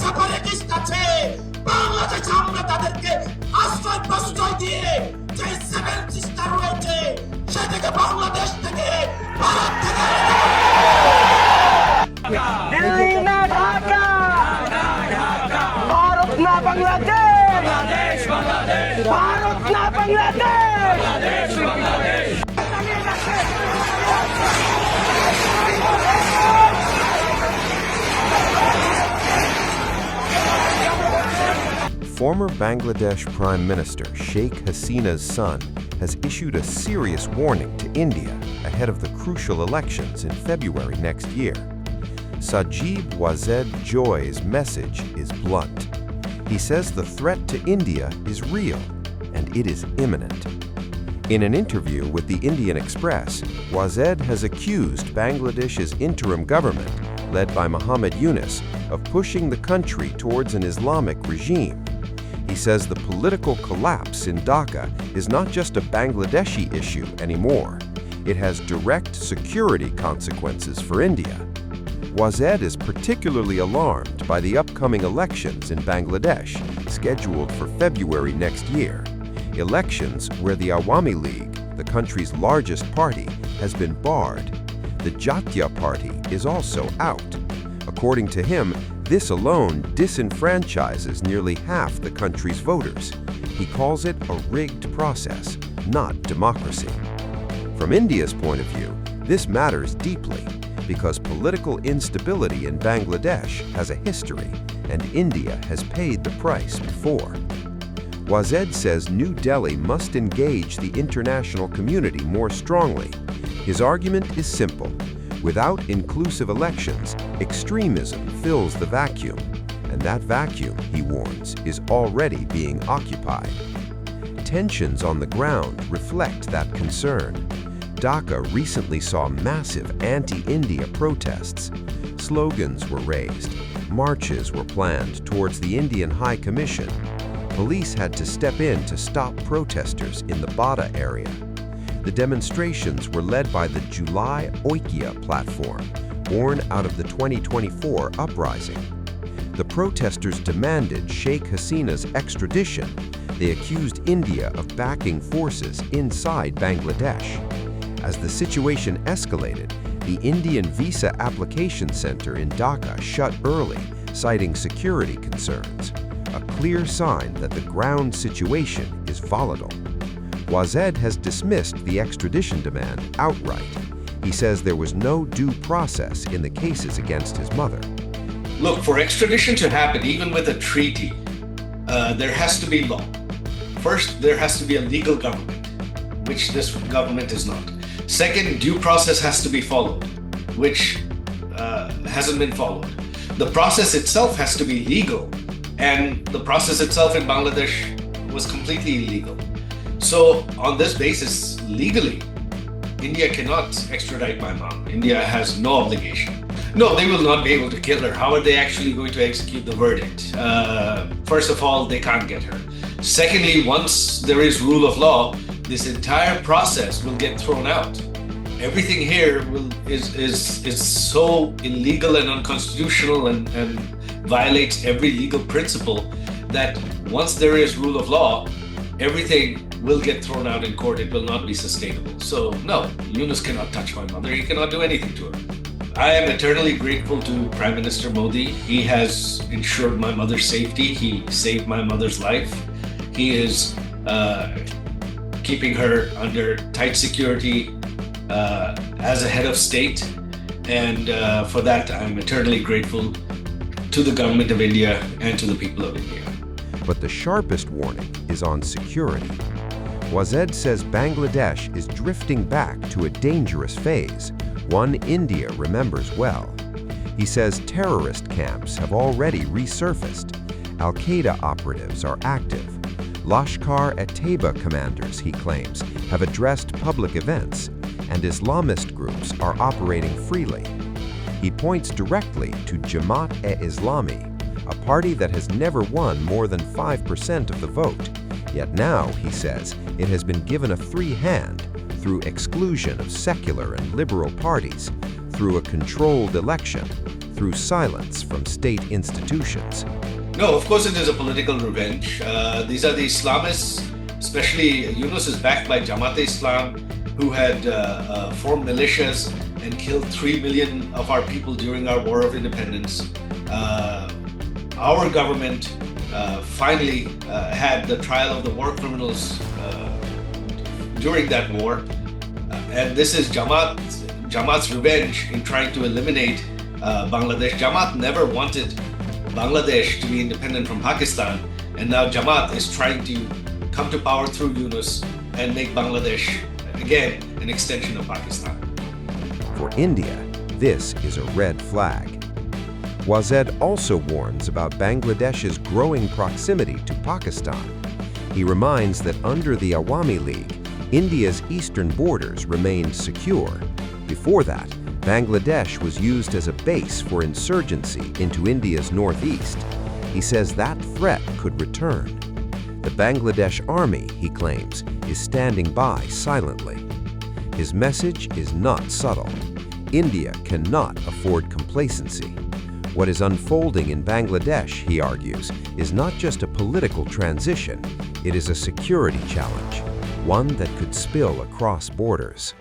Separatist আছে বাংলাদেশে আমরা তাদেরকে আশ্রয় প্রশ্রয় দিয়ে যে সেভেন সিস্টার রয়েছে সেটাকে বাংলাদেশ থেকে ভারত থেকে দিল্লি না ঢাকা, ভারত না বাংলাদেশ, ভারত না Bangladesh. Former Bangladesh Prime Minister Sheikh Hasina's son has issued a serious warning to India ahead of the crucial elections in February next year. Sajeeb Wazed Joy's message is blunt. He says the threat to India is real and it is imminent. In an interview with the Indian Express, Wazed has accused Bangladesh's interim government, led by Muhammad Yunus, of pushing the country towards an Islamic regime. He says the political collapse in Dhaka is not just a Bangladeshi issue anymore. It has direct security consequences for India. Wazed is particularly alarmed by the upcoming elections in Bangladesh, scheduled for February next year. Elections where the Awami League, the country's largest party, has been barred. The Jatiya Party is also out. According to him, this alone disenfranchises nearly half the country's voters. He calls it a rigged process, not democracy. From India's point of view, this matters deeply because political instability in Bangladesh has a history and India has paid the price before. Wazed says New Delhi must engage the international community more strongly. His argument is simple. Without inclusive elections, extremism fills the vacuum, and that vacuum, he warns, is already being occupied. Tensions on the ground reflect that concern. Dhaka recently saw massive anti-India protests. Slogans were raised, marches were planned towards the Indian High Commission. Police had to step in to stop protesters in the Bharat area. The demonstrations were led by the July Oikya platform, born out of the 2024 uprising. The protesters demanded Sheikh Hasina's extradition. They accused India of backing forces inside Bangladesh. As the situation escalated, the Indian Visa Application Center in Dhaka shut early, citing security concerns, a clear sign that the ground situation is volatile. Wazed has dismissed the extradition demand outright. He says there was no due process in the cases against his mother. Look, for extradition to happen, even with a treaty, there has to be law. First, there has to be a legal government, which this government is not. Second, due process has to be followed, which hasn't been followed. The process itself has to be legal, and the process itself in Bangladesh was completely illegal. So on this basis, legally, India cannot extradite my mom. India has no obligation. No, they will not be able to kill her. How are they actually going to execute the verdict? First of all, they can't get her. Secondly, once there is rule of law, this entire process will get thrown out. Everything here is so illegal and unconstitutional and violates every legal principle that once there is rule of law, everything will get thrown out in court. It will not be sustainable. So no, Yunus cannot touch my mother. He cannot do anything to her. I am eternally grateful to Prime Minister Modi. He has ensured my mother's safety. He saved my mother's life. He is keeping her under tight security as a head of state. And for that, I'm eternally grateful to the government of India and to the people of India. But the sharpest warning is on security. Wazed says Bangladesh is drifting back to a dangerous phase, one India remembers well. He says terrorist camps have already resurfaced. Al-Qaeda operatives are active. Lashkar-e-Taiba commanders, he claims, have addressed public events, and Islamist groups are operating freely. He points directly to Jamaat-e-Islami, a party that has never won more than 5% of the vote. Yet now, he says, it has been given a free hand through exclusion of secular and liberal parties, through a controlled election, through silence from state institutions. No, of course it is a political revenge. These are the Islamists, especially Yunus is backed by Jamaat-e-Islam, who had formed militias and killed 3 million of our people during our War of Independence. Our government finally had the trial of the war criminals during that war. And this is Jamaat's revenge in trying to eliminate Bangladesh. Jamaat never wanted Bangladesh to be independent from Pakistan, and now Jamaat is trying to come to power through Yunus and make Bangladesh, again, an extension of Pakistan. For India, this is a red flag. Wazed also warns about Bangladesh's growing proximity to Pakistan. He reminds that under the Awami League, India's eastern borders remained secure. Before that, Bangladesh was used as a base for insurgency into India's northeast. He says that threat could return. The Bangladesh army, he claims, is standing by silently. His message is not subtle. India cannot afford complacency. What is unfolding in Bangladesh, he argues, is not just a political transition, it is a security challenge, one that could spill across borders.